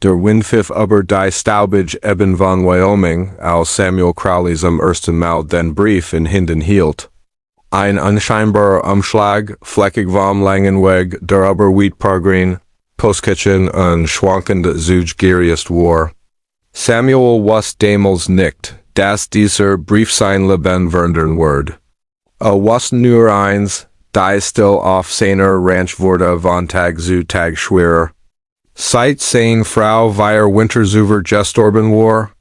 Der Windpfiff über die Staubige Ebben von Wyoming, als Samuel Crowley zum ersten Mal den Brief in Händen hielt. Ein unscheinbarer Umschlag, fleckig vom langen Weg, der über Wheatpargreen, Postkitchen und schwankend Zuggieriest war. Samuel was damals nicht, dass dieser Brief sein Leben verändern wird. Was nur eins, die still auf seiner Ranch wurde von Tag zu Tag schwerer. Seit seine Frau wir Winterzuver gestorben war,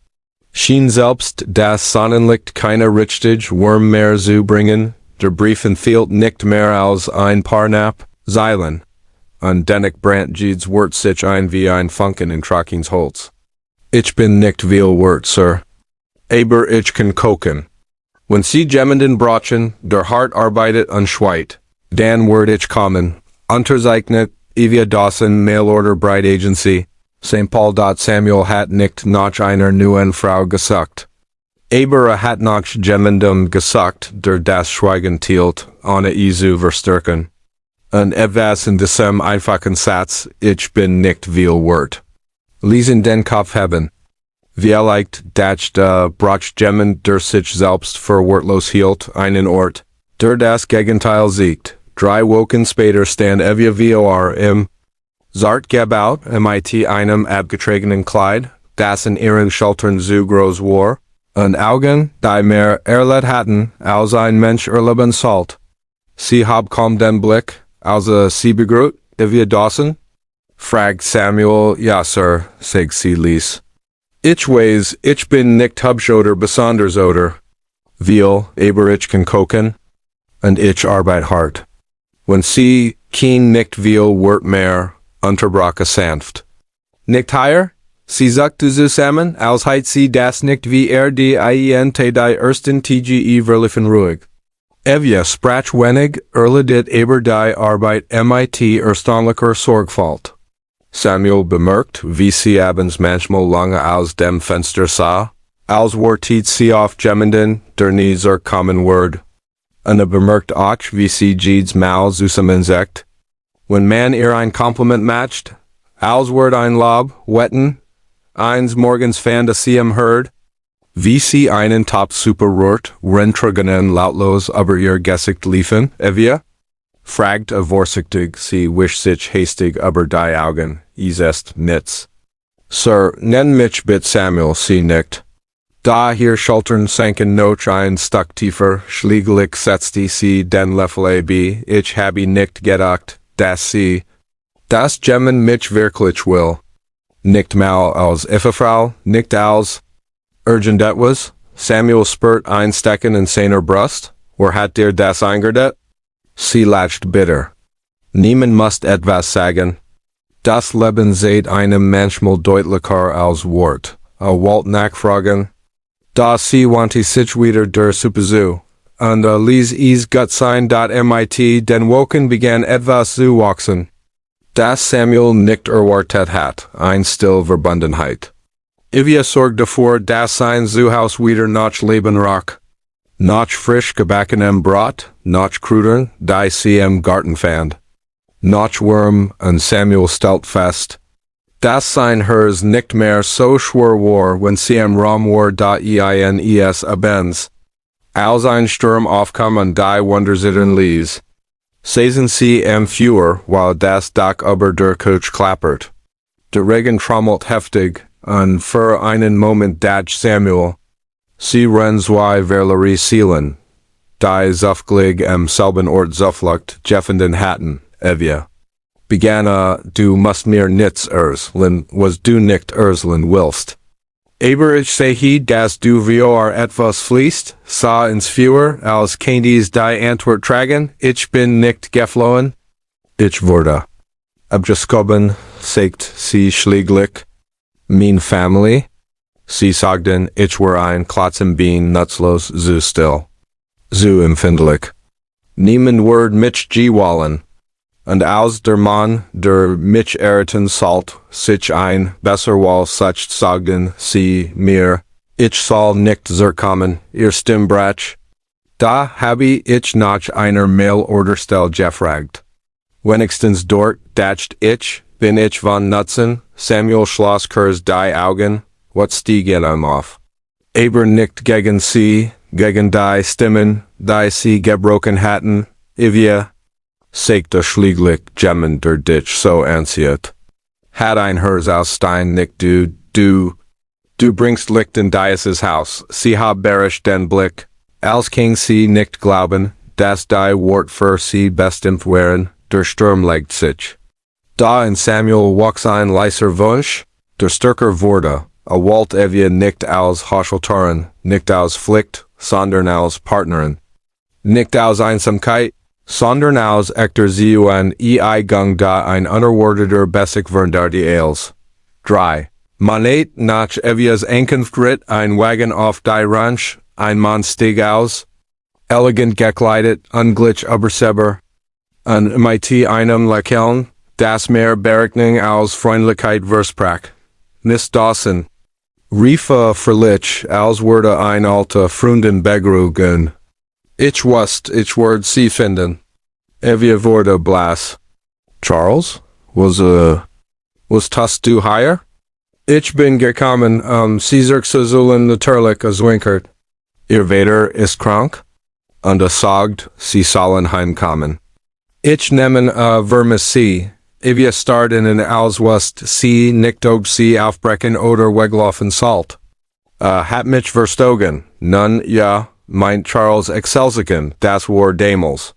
schien selbst das Sonnenlicht keine richtig Wurm mehr zu bringen, der Brief enthielt nicht mehr als ein paar Zeilen, und dennoch brandt jedes Wort sich ein wie ein Funken in Trockens Holz. Ich bin nicht viel wert, Sir. Aber ich kann kochen. Wenn Sie jemanden brauchen, der hart arbeitet und schweit, dann werd ich kommen. Unterzeichnet, Evie Dawson, Mail-Order-Braut Agency, St. Paul. Samuel hat nicht nach einer neuen Frau gesucht. Aber hat nach jemandem gesucht, der das Schweigen tielt, ohne zu verstärken. Und etwas in diesem einfachen Satz, ich bin nicht viel wert. Lesen den Kopf haben. Vielleicht, dass braucht jemand, der sich selbst für wertlos hielt, einen Ort, der das Gegenteil siegt. 3 Wochen später stand Evie vor im Zart gebaut, mit einem abgetragenen Kleid, das in ihren Schultern zu groß war, und Augen, die mehr erlebt hatten, als ein Mensch erleben sollte. Sie hab kaum den Blick, als sie begrüßt, Evie Dawson? Fragt Samuel. Ja, Sir, sagt sie leise. Ich weiß, ich bin nicht hübsch oder besonders oder viel, aber ich kann kochen, und ich arbeite hart. Wenn sie kein nicht viel wert mehr, unterbrach sanft. Nicht higher? Sie sagte zusammen, als heit sie das nicht wie die ersten TGE verliefen ruhig. Evie sprach wenig, erledigt aber die Arbeit mit erstaunlicher Sorgfalt. Samuel bemerkt, wie sie abends manchmal lange aus dem Fenster sah, als wartet sie auf jemanden, der nie kommen wird. Und bemerkt auch, wie sie jedes Mal zusammensagt. Wenn man ihr ein Kompliment macht, als wird ein Lob, wetten, eins morgens fand sie hört, wie sie einen Top super rührt, Renträgenen lautlos über ihr Gesicht liefen. Evie? Fragt vorsichtig, sie wischt sich hastig über die Augen, ist nichts. Sir, nenn mich bitte Samuel, sie nickt. Da hier Schultern sanken noch ein Stück tiefer, schließlich setzte sie den Löffel ab, ich habe nicht gedacht, dass sie das jemand mich wirklich will. Nicht mal als Frau, nicht als urgent etwas. Samuel spürt ein Stecken in seiner Brust, hat das eingedet? Sie lacht bitter. Niemand muss etwas sagen. Das Leben sieht einem manchmal deutlicher als Wort. Wollt nachfragen. Da sie wandte sich wieder der Suppezu. Und ließ es gut sein, mit den Wochen begann etwas zu wachsen. Das Samuel nicht erwartet hat, ein still Verbundenheit. Evie sorgt dafür, dass sein Zuhause wieder nach Leben roch. Nach frisch gebackenem Brot, nach Kräutern, die sie im Garten fand. Nach Wurm, und Samuel stellt fest, dass sein Herz nicht mehr so schwer war, wenn sie im Raum war, eines Abends. Als ein Sturm aufkam und die Wundersitten ließ. Saßen sie im Flur, weil das Dach über der Couch klappert. Der Regen trommelt heftig, und für einen Moment dacht Samuel, sie rennt zwei Verlerie Seelen, die zufällig am selben Ort zuflucht, jeffenden hatten, Evie. Begann du musst mir nichts erzählen, was du nicht erzählen willst. Aber ich sehe, dass du vor etwas fließt, sah ins Feuer, als Candies die Antwort tragen, ich bin nicht geflohen. Ich wurde abgeschoben, sagt sie schließlich. Mein Family? Sie sagten, ich war ein Klotz im Bein, nutzlos, so still. So empfindlich. Niemand wird mich gewollen. Und als der Mann, der mich erraten sollte, sich ein besser Wahl sucht, sagten sie mir, ich soll nicht zurückkommen, ihr Stimmbrach. Da habe ich nach einer Mail-Order-Stelle gefragt. Wenigstens dort dacht ich, bin ich von Nutzen, Samuel Schloss Kurs die Augen, what stiegen auf. Aber nicht gegen sie, gegen die Stimmen, die sie gebrochen hatten, Evie, zeigte schlieglich Gemmen der Ditch so ansiet. Hat ein Hers aus Stein nicht du bringst Licht in dieses Haus, sie hab berisch den Blick, als King sie nicht glauben, dass die Wort für sie bestimmt wären, der Sturm legt sich. Da in Samuel wuchs ein leiser Wunsch, der stärker wurde, wollte Evie nicht als Hochschultorin, nicht als Pflicht, sondern als Partnerin. Nicht aus Einsamkeit, sondern aus echter Zeuen Eigung da ein unerwarteter Bessic veränderte als. 3. Man ät nach Evies Ankunft ritt ein Wagen auf die Ranch, ein Mann stieg aus, elegant gekleidet, unglitsch überseber, an mit einem Lächeln, das mehr Berechnung als Freundlichkeit versprach. Nicht Dawson. Riefe verlich, als wurde ein alte Freundin begrüßen. Ich word sie finden. Evie wurde blass. Charles? Was tust du hier? Ich bin gekommen, Caesar zu zullen natürlich zwinkert. Ihr Vater ist krank? Und sagt, sie sollen heimkommen. Ich nehmen vermiss sie. Evie starrt in als wust sie nicht ob sie aufbrechen oder weglaufen sollt. Hat mich verstogen. Nun, ja, meint Charles Excelsiken, das war damals.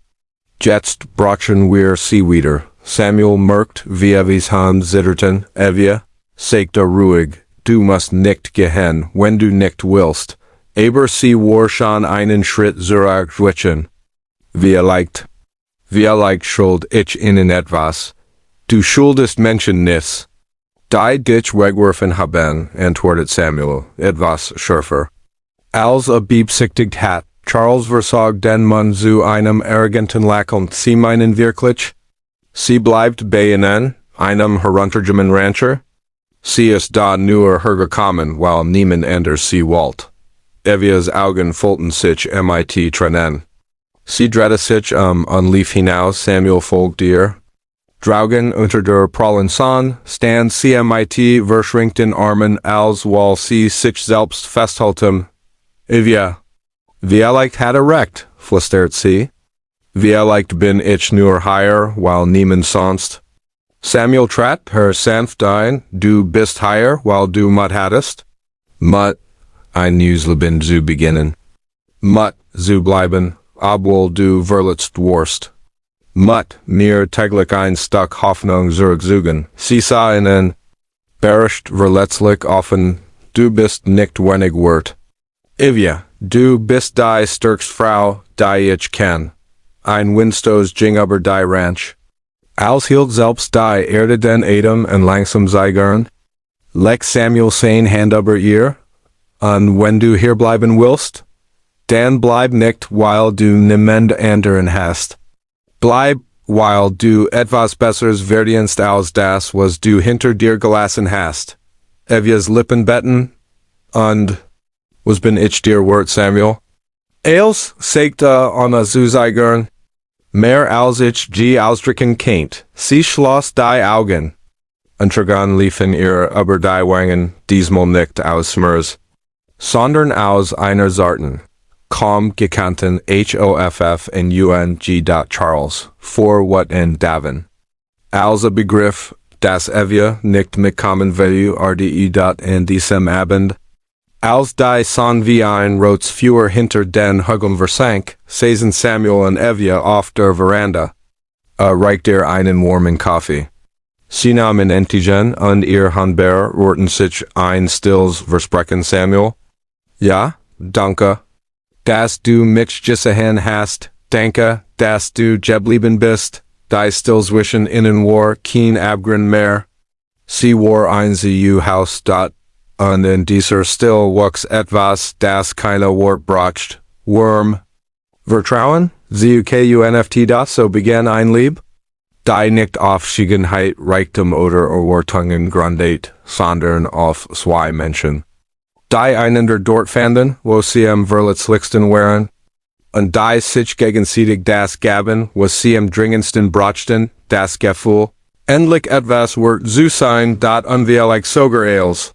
Jetzt brachen wir sie wieder. Samuel merkt, wie Evies Hand zitterten. Evie, sagte ruhig, du musst nicht gehen, wenn du nicht willst. Aber sie war schon einen Schritt zurückgewichen. Wie leicht schuld ich ihnen etwas. Du schuldest Menschen nichts. Die dich wegwerfen haben, antwortet Samuel, etwas schärfer. Als beabsichtigt hat, Charles versagt den Mann zu einem arroganten Lächeln. Sie meinen wirklich? Sie bleibt bei ihnen, einem heruntergekommenen Rancher? Sie ist da nur hergekommen, weil niemand anders sie wollte. Evies Augen füllten sich mit Tränen. Sie drehte sich und lief hinaus. Samuel folgte ihr. Draugen unter der prallen Sonne stand sie mit verschränkten Armen, als weil sie sich selbst festhalten. Evie, wie leicht hat recht, flüstert sie. Wie leicht bin ich nur hier, weil niemand sonst. Samuel trat her sanft ein, du bist hier, weil du Mut hattest. Mut, ein neues Leben zu beginnen. Mut, zu bleiben, obwohl du verletzt wurst. Mut, mir täglich ein Stück Hoffnung zurückzugen. Sie sah ihnen, beherrscht verletzlich offen, du bist nicht wenig wert. Evie, du bist die stärkste Frau, die ich kenn. Ein Windstoß ging über die Ranch. Als hielt selbst die Erde den Atem und langsam zeigern. Leg Samuel seine Hand über ihr. Und wenn du hier bleiben willst, dann bleib nicht, weil du niemand anderen hast. Bleib, weil du etwas Besseres verdienst als das, was du hinter dir gelassen hast. Evies Lippen betten, und was bin ich dir wert, Samuel? Als, sagte Anna zu zeigern, mehr als ich je ausdrücken kennt. Sie schloss die Augen. Untergang liefen ihr über die Wangen, diesmal nicht aus Schmerz, sondern aus einer zarten, kaum gekannten Hoffnung. Charles, vor what in Davin. Als begriff, dass Evie nicht mitkommen würde in diesem Abend. Als die Sonne wie ein rotes Feuer hinter den Hügeln versank, saßen Samuel und Evie auf der Veranda. Reichte ihr einen warmen Kaffee. Sie nahmen Entgegen und ihr Handbär rohrten sich ein stilles Versprechen. Samuel. Ja, danke. Dass du mich gesehen hast, danke, dass du geblieben bist, die still zwischen ihnen war kein Abgrund mehr. Sie war ein Haus dort, und in dieser Still wuchs etwas, das keine Wort bracht. Wurm. Vertrauen? ZUKUNFT das so begann ein Lieb? Die nicht auf Schiegenheit, Reichtum oder Erwartungen gründet, sondern auf zwei Menschen. Die einander dort fanden, wo sie am verletzlichsten waren, und die sich gegenseitig das gaben, was sie am dringendsten brachten, das Gefühl, Endlich etwas wird zu sein, dat unwirklich sogar als